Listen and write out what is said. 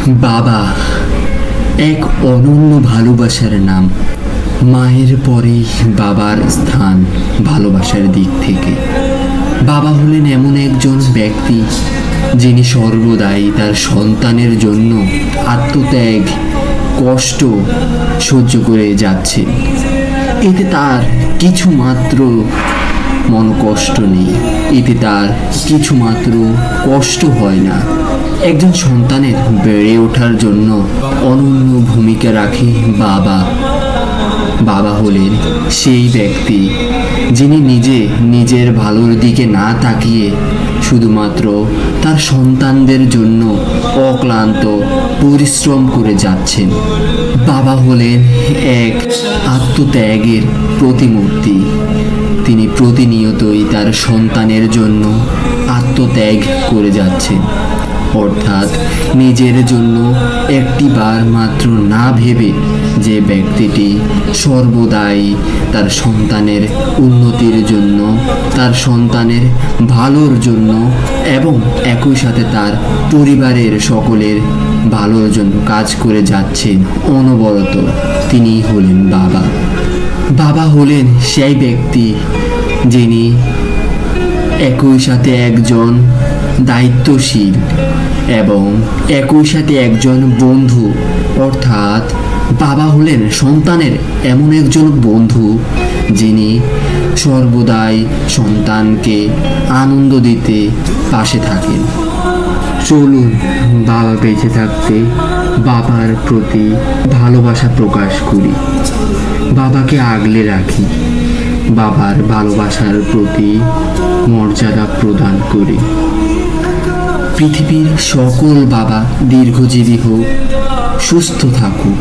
বাবা এক অনন্য ভালোবাসার নাম। মায়ের পরেই বাবার স্থান ভালোবাসার দিক থেকে। বাবা হলেন এমন একজন ব্যক্তি যিনি সর্বদাই তার সন্তানের জন্য আত্মত্যাগ, কষ্ট সহ্য করে যাচ্ছেন। এতে তার কিছু মাত্র মনকষ্ট নেই, এতে তার কিছু মাত্র কষ্ট হয় না। একজন সন্তানের বেড়ে ওঠার জন্য অনন্য ভূমিকা রাখে বাবা। বাবা হলেন সেই ব্যক্তি যিনি নিজের ভালোর দিকে না তাকিয়ে শুধুমাত্র তার সন্তানদের জন্য অক্লান্ত পরিশ্রম করে যাচ্ছেন। বাবা হলেন এক আত্মত্যাগের প্রতিমূর্তি। তিনি প্রতিনিয়তই তার সন্তানের জন্য আত্মত্যাগ করে যাচ্ছেন, অর্থাৎ নিজের জন্য একটিবার মাত্র না ভেবে যে ব্যক্তিটি সর্বদাই তার সন্তানের উন্নতির জন্য, তার সন্তানের ভালোর জন্য এবং একই সাথে তার পরিবারের সকলের ভালোর জন্য কাজ করে যাচ্ছেন অনবরত, তিনি হলেন বাবা। বাবা হলেন সেই ব্যক্তি যিনি একই সাথে একজন দায়িত্বশীল এবং একই সাথে একজন বন্ধু। অর্থাৎ বাবা হলেন সন্তানের এমন একজন বন্ধু যিনি সর্বদাই সন্তানকে আনন্দ দিতে পাশে থাকেন। চলুন বাবা বেঁচে থাকতে বাবার প্রতি ভালোবাসা প্রকাশ করি, বাবাকে আগলে রাখি, বাবার ভালোবাসার প্রতি মর্যাদা প্রদান করি। পৃথিবীর সকল বাবা দীর্ঘজীবী হোক, সুস্থ থাকুক।